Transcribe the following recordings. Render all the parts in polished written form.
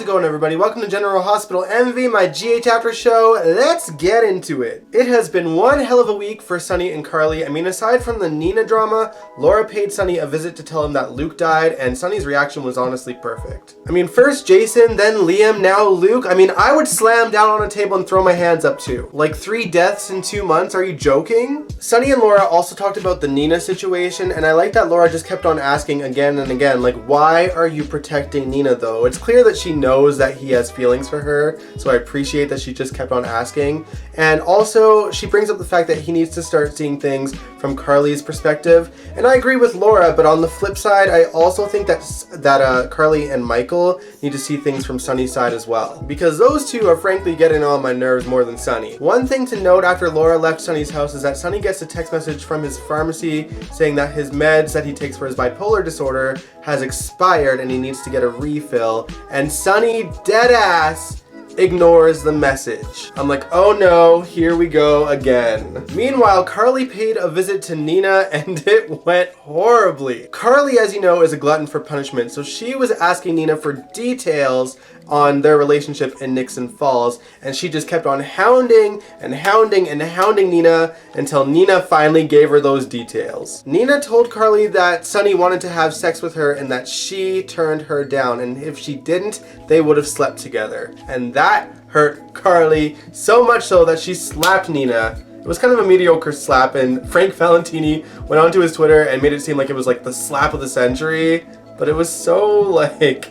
going, everybody? Welcome to General Hospital MV, my GH After Show. Let's get into it. It has been one hell of a week for Sonny and Carly. I mean, aside from the Nina drama, Laura paid Sonny a visit to tell him that Luke died, and Sonny's reaction was honestly perfect. I mean, first Jason, then Liam, now Luke. I mean, I would slam down on a table and throw my hands up too. Like 3 deaths in 2 months? Are you joking? Sonny and Laura also talked about the Nina situation, and I like that Laura just kept on asking again and again, like, why are you protecting Nina though? It's clear that she knows that he has feelings for her, so I appreciate that she just kept on asking. And also, she brings up the fact that he needs to start seeing things from Carly's perspective. And I agree with Laura, but on the flip side, I also think that Carly and Michael need to see things from Sonny's side as well, because those two are frankly getting on my nerves more than Sonny. One thing to note after Laura left Sonny's house is that Sonny gets a text message from his pharmacy saying that his meds that he takes for his bipolar disorder has expired and he needs to get a refill, and Sonny deadass ignores the message. I'm like, oh no, here we go again. Meanwhile, Carly paid a visit to Nina and it went horribly. Carly, as you know, is a glutton for punishment, so she was asking Nina for details on their relationship in Nixon Falls, and she just kept on hounding and hounding and hounding Nina until Nina finally gave her those details. Nina told Carly that Sonny wanted to have sex with her and that she turned her down, and if she didn't, they would have slept together. And that hurt Carly so much so that she slapped Nina. It was kind of a mediocre slap, and Frank Valentini went onto his Twitter and made it seem like it was like the slap of the century, but it was so like...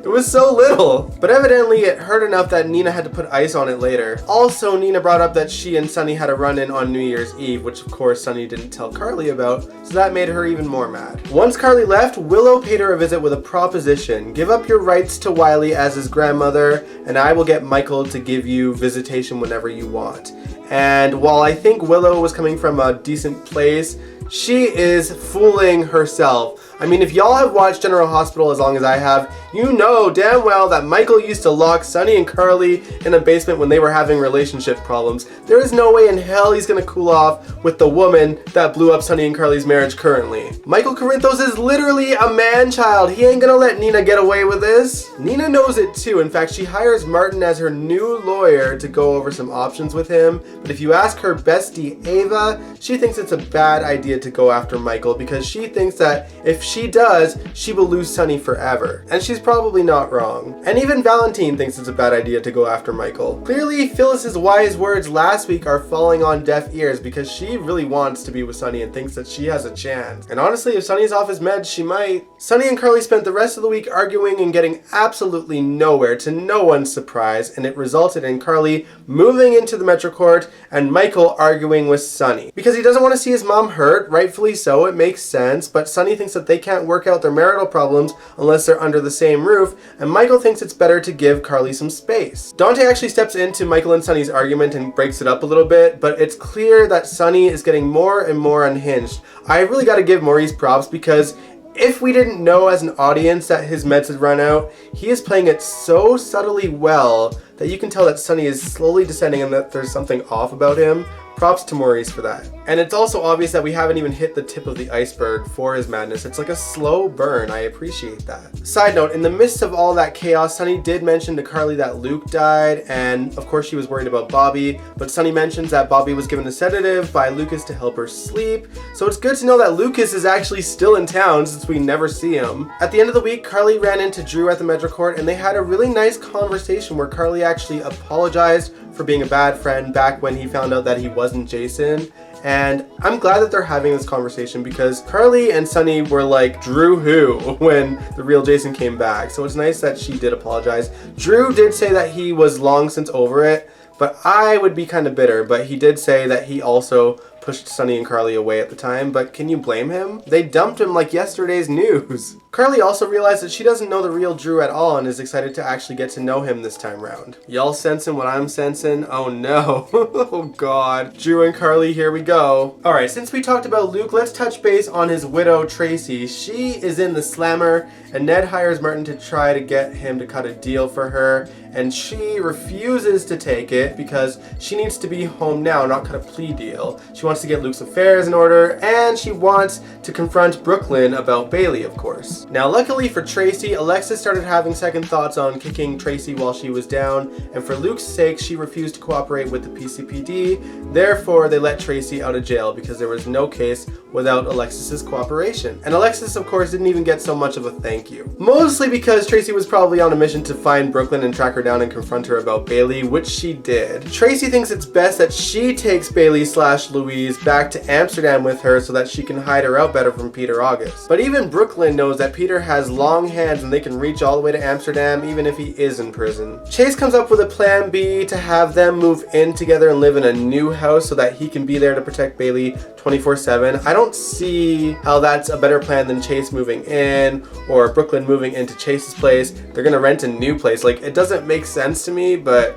it was so little, but evidently it hurt enough that Nina had to put ice on it later. Also, Nina brought up that she and Sonny had a run-in on New Year's Eve, which of course Sonny didn't tell Carly about, so that made her even more mad. Once Carly left, Willow paid her a visit with a proposition. Give up your rights to Wiley as his grandmother, and I will get Michael to give you visitation whenever you want. And while I think Willow was coming from a decent place, she is fooling herself. I mean, if y'all have watched General Hospital as long as I have, you know damn well that Michael used to lock Sonny and Carly in a basement when they were having relationship problems. There is no way in hell he's gonna cool off with the woman that blew up Sonny and Carly's marriage currently. Michael Corinthos is literally a man-child. He ain't gonna let Nina get away with this. Nina knows it too. In fact, she hires Martin as her new lawyer to go over some options with him. But if you ask her bestie Ava, she thinks it's a bad idea to go after Michael because she thinks that if she does, she will lose Sonny forever. And she's probably not wrong. And even Valentine thinks it's a bad idea to go after Michael. Clearly, Phyllis's wise words last week are falling on deaf ears because she really wants to be with Sonny and thinks that she has a chance. And honestly, if Sonny's off his meds, she might. Sonny and Carly spent the rest of the week arguing and getting absolutely nowhere, to no one's surprise, and it resulted in Carly moving into the Metro Court and Michael arguing with Sonny. Because he doesn't want to see his mom hurt, rightfully so, it makes sense, but Sonny thinks that they can't work out their marital problems unless they're under the same roof, and Michael thinks it's better to give Carly some space. Dante actually steps into Michael and Sonny's argument and breaks it up a little bit, but it's clear that Sonny is getting more and more unhinged. I really got to give Maurice props because if we didn't know as an audience that his meds had run out, he is playing it so subtly well that you can tell that Sonny is slowly descending and that there's something off about him. Props to Maurice for that. And it's also obvious that we haven't even hit the tip of the iceberg for his madness. It's like a slow burn. I appreciate that. Side note, in the midst of all that chaos, Sonny did mention to Carly that Luke died, and of course she was worried about Bobby, but Sonny mentions that Bobby was given a sedative by Lucas to help her sleep. So it's good to know that Lucas is actually still in town since we never see him. At the end of the week, Carly ran into Drew at the Metro Court and they had a really nice conversation where Carly actually apologized for being a bad friend back when he found out that he wasn't Jason. And I'm glad that they're having this conversation because Carly and Sonny were like, Drew who? When the real Jason came back. So it's nice that she did apologize. Drew did say that he was long since over it, but I would be kind of bitter. But he did say that he also pushed Sonny and Carly away at the time, but can you blame him? They dumped him like yesterday's news. Carly also realized that she doesn't know the real Drew at all and is excited to actually get to know him this time round. Y'all sensing what I'm sensing? Oh no. Oh god. Drew and Carly, here we go. Alright, since we talked about Luke, let's touch base on his widow, Tracy. She is in the slammer, and Ned hires Martin to try to get him to cut a deal for her, and she refuses to take it because she needs to be home now, not cut a plea deal. She wants wants to get Luke's affairs in order, and she wants to confront Brooklyn about Bailey, of course. Now, luckily for Tracy, Alexis started having second thoughts on kicking Tracy while she was down, and for Luke's sake, she refused to cooperate with the PCPD. Therefore, they let Tracy out of jail because there was no case without Alexis's cooperation. And Alexis, of course, didn't even get so much of a thank you. Mostly because Tracy was probably on a mission to find Brooklyn and track her down and confront her about Bailey, which she did. Tracy thinks it's best that she takes Bailey/Louise back to Amsterdam with her so that she can hide her out better from Peter August. But even Brooklyn knows that Peter has long hands and they can reach all the way to Amsterdam even if he is in prison. Chase comes up with a plan B to have them move in together and live in a new house so that he can be there to protect Bailey 24/7. I don't see how that's a better plan than Chase moving in or Brooklyn moving into Chase's place. They're gonna rent a new place. Like, it doesn't make sense to me, but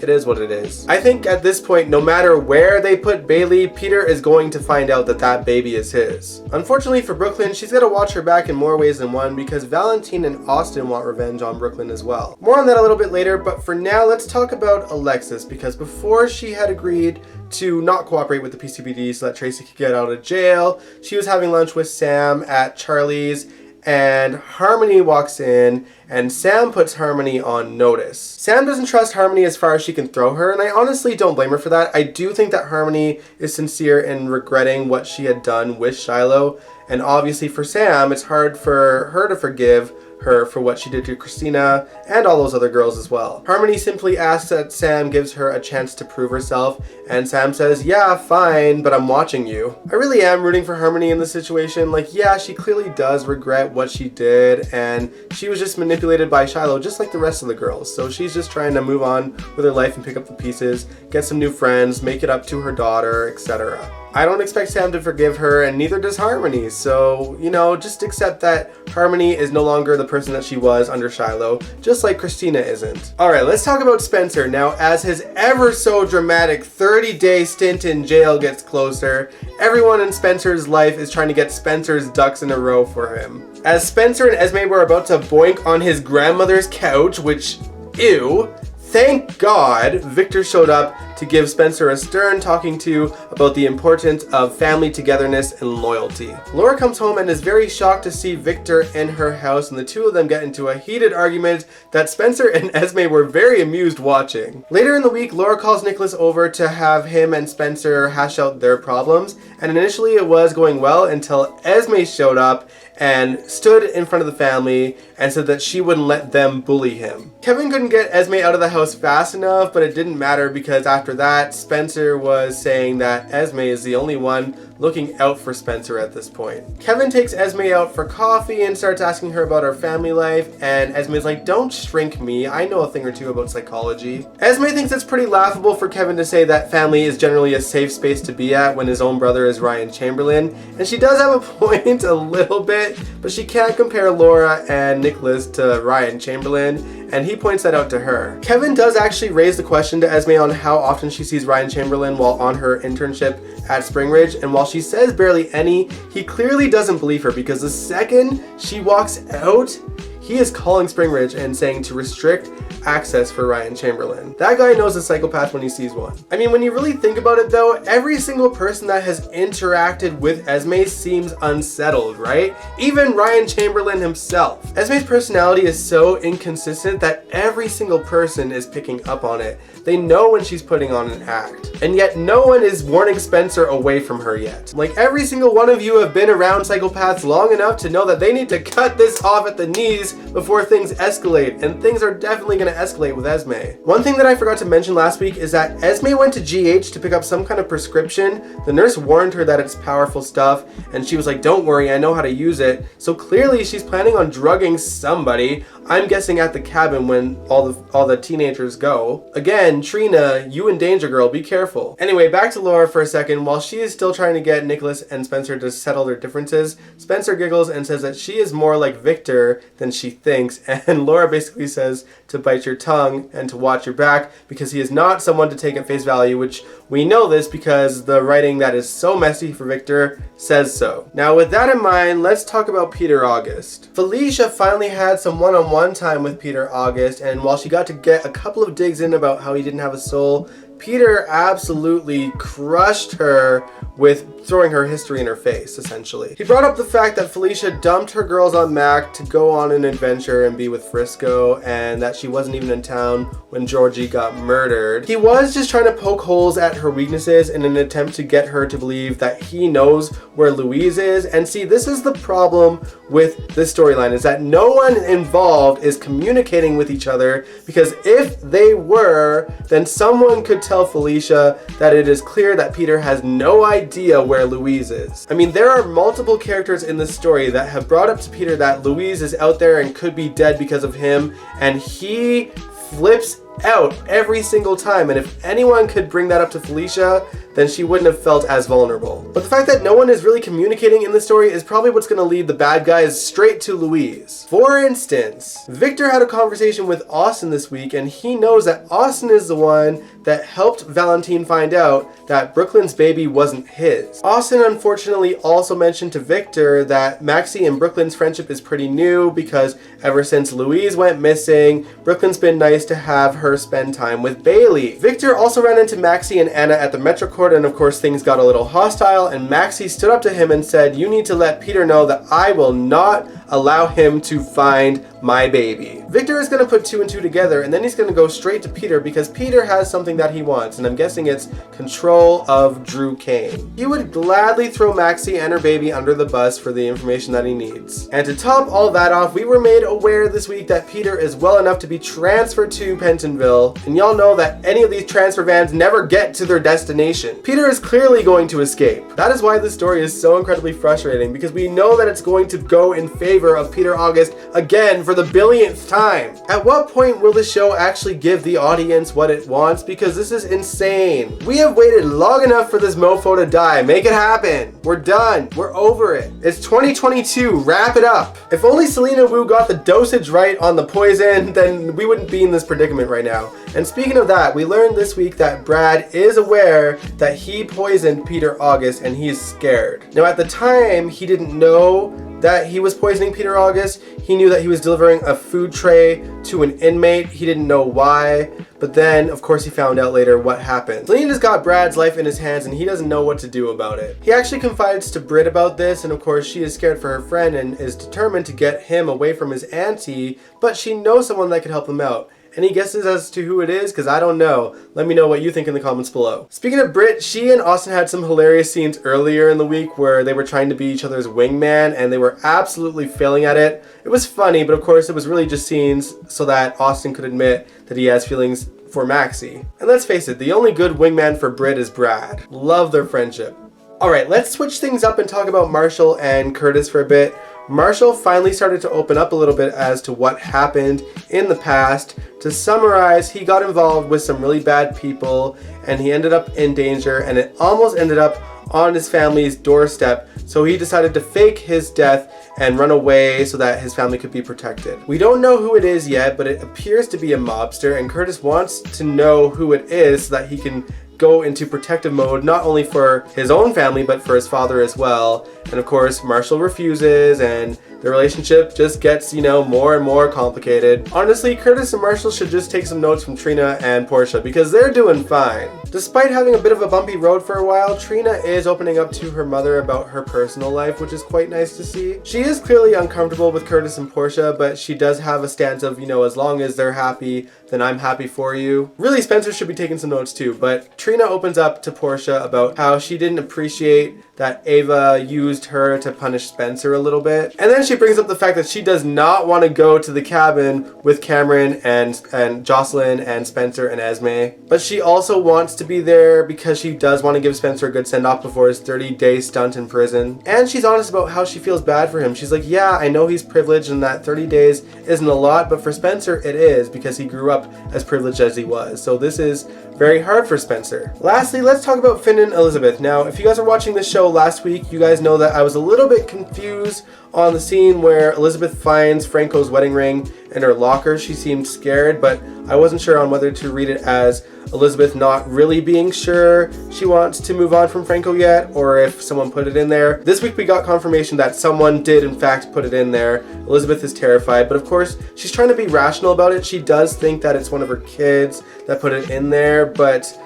it is what it is. I think at this point, no matter where they put Bailey, Peter is going to find out that that baby is his. Unfortunately for Brooklyn, she's got to watch her back in more ways than one because Valentine and Austin want revenge on Brooklyn as well. More on that a little bit later, but for now, let's talk about Alexis, because before she had agreed to not cooperate with the PCPD so that Tracy could get out of jail, she was having lunch with Sam at Charlie's, and Harmony walks in and Sam puts Harmony on notice. Sam doesn't trust Harmony as far as she can throw her, and I honestly don't blame her for that. I do think that Harmony is sincere in regretting what she had done with Shiloh, and obviously for Sam, it's hard for her to forgive her for what she did to Christina and all those other girls as well. Harmony simply asks that Sam gives her a chance to prove herself, and Sam says, yeah, fine, but I'm watching you. I really am rooting for Harmony in this situation. Like, yeah, she clearly does regret what she did, and she was just manipulated by Shiloh just like the rest of the girls. So she's just trying to move on with her life and pick up the pieces, get some new friends, make it up to her daughter, etc. I don't expect Sam to forgive her, and neither does Harmony. So, you know, just accept that Harmony is no longer the person that she was under Shiloh, just like Christina isn't. Alright, let's talk about Spencer. Now, as his ever so dramatic 30-day stint in jail gets closer, everyone in Spencer's life is trying to get Spencer's ducks in a row for him. As Spencer and Esme were about to boink on his grandmother's couch, which, ew, thank God Victor showed up to give Spencer a stern talking to about the importance of family togetherness and loyalty. Laura comes home and is very shocked to see Victor in her house, and the two of them get into a heated argument that Spencer and Esme were very amused watching. Later in the week, Laura calls Nicholas over to have him and Spencer hash out their problems, and initially it was going well until Esme showed up and stood in front of the family and said that she wouldn't let them bully him. Kevin couldn't get Esme out of the house fast enough, but it didn't matter because after that, Spencer was saying that Esme is the only one looking out for Spencer at this point. Kevin takes Esme out for coffee and starts asking her about her family life, and Esme's like, don't shrink me, I know a thing or two about psychology. Esme thinks it's pretty laughable for Kevin to say that family is generally a safe space to be at when his own brother is Ryan Chamberlain, and she does have a point a little bit, but she can't compare Laura and Nicholas to Ryan Chamberlain, and he points that out to her. Kevin does actually raise the question to Esme on how often she sees Ryan Chamberlain while on her internship at Spring Ridge, and while she says barely any, he clearly doesn't believe her because the second she walks out, he is calling Spring Ridge and saying to restrict access for Ryan Chamberlain. That guy knows a psychopath when he sees one. I mean, when you really think about it though, every single person that has interacted with Esme seems unsettled, right? Even Ryan Chamberlain himself. Esme's personality is so inconsistent that every single person is picking up on it. They know when she's putting on an act. And yet no one is warning Spencer away from her yet. Like, every single one of you have been around psychopaths long enough to know that they need to cut this off at the knees before things escalate, and things are definitely going to escalate with Esme. One thing that I forgot to mention last week is that Esme went to GH to pick up some kind of prescription. The nurse warned her that it's powerful stuff, and she was like, don't worry, I know how to use it. So clearly she's planning on drugging somebody. I'm guessing at the cabin when all the teenagers go. Again, Trina, you in danger, girl, be careful. Anyway, back to Laura for a second. While she is still trying to get Nicholas and Spencer to settle their differences, Spencer giggles and says that she is more like Victor than she thinks, and Laura basically says to bite your tongue and to watch your back because he is not someone to take at face value, which we know this because the writing that is so messy for Victor says so. Now with that in mind, let's talk about Peter August. Felicia finally had some one-on-one time with Peter August, and while she got to get a couple of digs in about how he didn't have a soul Peter absolutely crushed her with throwing her history in her face, essentially. He brought up the fact that Felicia dumped her girls on Mac to go on an adventure and be with Frisco, and that she wasn't even in town when Georgie got murdered. He was just trying to poke holes at her weaknesses in an attempt to get her to believe that he knows where Louise is. And see, this is the problem with this storyline, is that no one involved is communicating with each other, because if they were, then someone could tell Felicia that it is clear that Peter has no idea where Louise is. I mean, there are multiple characters in this story that have brought up to Peter that Louise is out there and could be dead because of him, and he flips out every single time. And if anyone could bring that up to Felicia, then she wouldn't have felt as vulnerable. But the fact that no one is really communicating in this story is probably what's going to lead the bad guys straight to Louise. For instance, Victor had a conversation with Austin this week, and he knows that Austin is the one that helped Valentine find out that Brooklyn's baby wasn't his. Austin unfortunately also mentioned to Victor that Maxie and Brooklyn's friendship is pretty new, because ever since Louise went missing, Brooklyn's been nice to have her spend time with Bailey. Victor also ran into Maxie and Anna at the Metro Court, and of course things got a little hostile, and Maxie stood up to him and said, "You need to let Peter know that I will not allow him to find my baby." Victor is going to put two and two together, and then he's going to go straight to Peter, because Peter has something that he wants, and I'm guessing it's control of Drew Kane. He would gladly throw Maxie and her baby under the bus for the information that he needs. And to top all that off, we were made aware this week that Peter is well enough to be transferred to Pentonville, and y'all know that any of these transfer vans never get to their destination. Peter is clearly going to escape. That is why this story is so incredibly frustrating, because we know that it's going to go in favor of Peter August again for the billionth time. At what point will the show actually give the audience what it wants? Because this is insane. We have waited long enough for this mofo to die. Make it happen. We're done. We're over it. It's 2022. Wrap it up. If only Selena Wu got the dosage right on the poison, then we wouldn't be in this predicament right now. And speaking of that, we learned this week that Brad is aware that he poisoned Peter August, and he is scared. Now at the time, he didn't know that he was poisoning Peter August. He knew that he was delivering a food tray to an inmate. He didn't know why, but then of course he found out later what happened. Selena's got Brad's life in his hands, and he doesn't know what to do about it. He actually confides to Britt about this, and of course she is scared for her friend and is determined to get him away from his auntie, but she knows someone that could help him out. Any guesses as to who it is? Because I don't know. Let me know what you think in the comments below. Speaking of Britt, she and Austin had some hilarious scenes earlier in the week where they were trying to be each other's wingman, and they were absolutely failing at it. It was funny, but of course it was really just scenes so that Austin could admit that he has feelings for Maxie. And let's face it, the only good wingman for Britt is Brad. Love their friendship. Alright, let's switch things up and talk about Marshall and Curtis for a bit. Marshall finally started to open up a little bit as to what happened in the past. To summarize, he got involved with some really bad people, and he ended up in danger, and it almost ended up on his family's doorstep. So he decided to fake his death and run away so that his family could be protected. We don't know who it is yet, but it appears to be a mobster, and Curtis wants to know who it is so that he can go into protective mode, not only for his own family, but for his father as well. And of course, Marshall refuses, and the relationship just gets, more and more complicated. Honestly, Curtis and Marshall should just take some notes from Trina and Portia, because they're doing fine. Despite having a bit of a bumpy road for a while, Trina is opening up to her mother about her personal life, which is quite nice to see. She is clearly uncomfortable with Curtis and Portia, but she does have a stance of, as long as they're happy, then I'm happy for you. Really, Spencer should be taking some notes too, but Trina opens up to Portia about how she didn't appreciate that Ava used her to punish Spencer a little bit. And then she brings up the fact that she does not want to go to the cabin with Cameron and Jocelyn and Spencer and Esme. But she also wants to be there because she does want to give Spencer a good send-off before his 30-day stunt in prison. And she's honest about how she feels bad for him. She's like, yeah, I know he's privileged and that 30 days isn't a lot, but for Spencer it is, because he grew up as privileged as he was. So this is very hard for Spencer. Lastly, let's talk about Finn and Elizabeth. Now, if you guys are watching this show last week, you guys know that I was a little bit confused on the scene where Elizabeth finds Franco's wedding ring in her locker. She seemed scared, but I wasn't sure on whether to read it as Elizabeth not really being sure she wants to move on from Franco yet, or if someone put it in there. This week we got confirmation that someone did in fact put it in there. Elizabeth is terrified, but of course she's trying to be rational about it. She does think that it's one of her kids that put it in there, but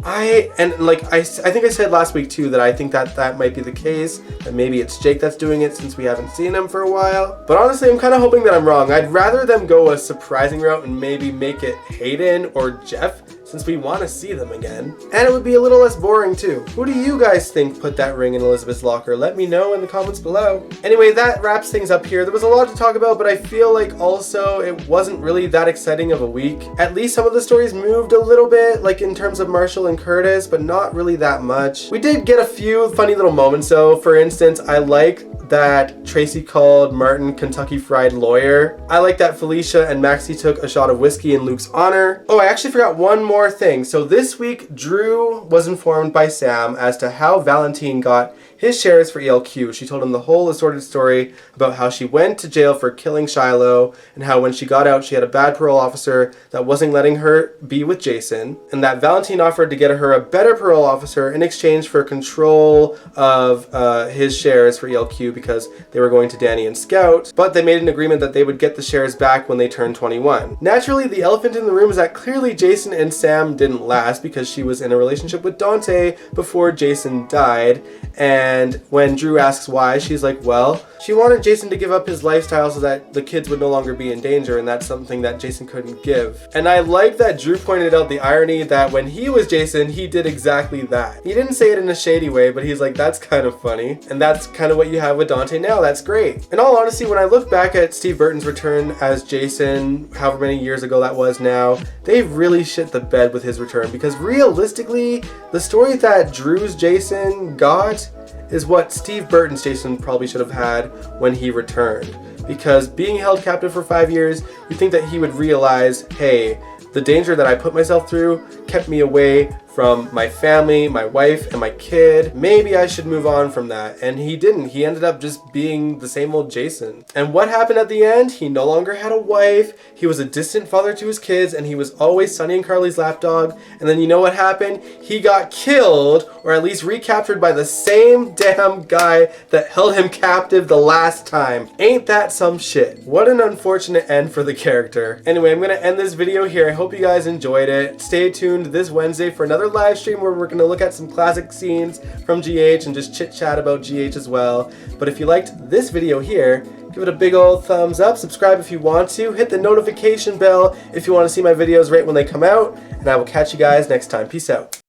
I think I said last week too that I think that might be the case, that maybe it's Jake that's doing it since we haven't seen him for a while. But honestly, I'm kind of hoping that I'm wrong. I'd rather them go a surprising route and maybe make it Hayden or Jeff, since we want to see them again. And it would be a little less boring too. Who do you guys think put that ring in Elizabeth's locker? Let me know in the comments below. Anyway, that wraps things up here. There was a lot to talk about, but I feel like also it wasn't really that exciting of a week. At least some of the stories moved a little bit, like in terms of Marshall and Curtis, but not really that much. We did get a few funny little moments though. For instance, I like that Tracy called Martin Kentucky Fried Lawyer. I like that Felicia and Maxie took a shot of whiskey in Luke's honor. Oh, I actually forgot one more thing. So this week, Drew was informed by Sam as to how Valentine got his shares for ELQ. She told him the whole assorted story about how she went to jail for killing Shiloh and how when she got out she had a bad parole officer that wasn't letting her be with Jason, and that Valentine offered to get her a better parole officer in exchange for control of his shares for ELQ because they were going to Danny and Scout, but they made an agreement that they would get the shares back when they turned 21. Naturally, the elephant in the room is that clearly Jason and Sam didn't last because she was in a relationship with Dante before Jason died, and when Drew asks why, she's like, well, she wanted Jason to give up his lifestyle so that the kids would no longer be in danger, and that's something that Jason couldn't give. And I like that Drew pointed out the irony that when he was Jason, he did exactly that. He didn't say it in a shady way, but he's like, that's kind of funny. And that's kind of what you have with Dante now. That's great. In all honesty, when I look back at Steve Burton's return as Jason, however many years ago that was now, they've really shit the bed with his return, because realistically, the story that Drew's Jason got is what Steve Burton's Jason probably should have had when he returned. Because being held captive for 5 years, you'd think that he would realize, hey, the danger that I put myself through kept me away from my family, my wife, and my kid. Maybe I should move on from that. And he didn't. He ended up just being the same old Jason. And what happened at the end? He no longer had a wife. He was a distant father to his kids, and he was always Sonny and Carly's lapdog. And then you know what happened? He got killed, or at least recaptured by the same damn guy that held him captive the last time. Ain't that some shit? What an unfortunate end for the character. Anyway, I'm gonna end this video here. I hope you guys enjoyed it. Stay tuned this Wednesday for another live stream where we're going to look at some classic scenes from GH and just chit chat about GH as well. But if you liked this video here, give it a big old thumbs up, subscribe if you want to, hit the notification bell if you want to see my videos right when they come out, and I will catch you guys next time. Peace out.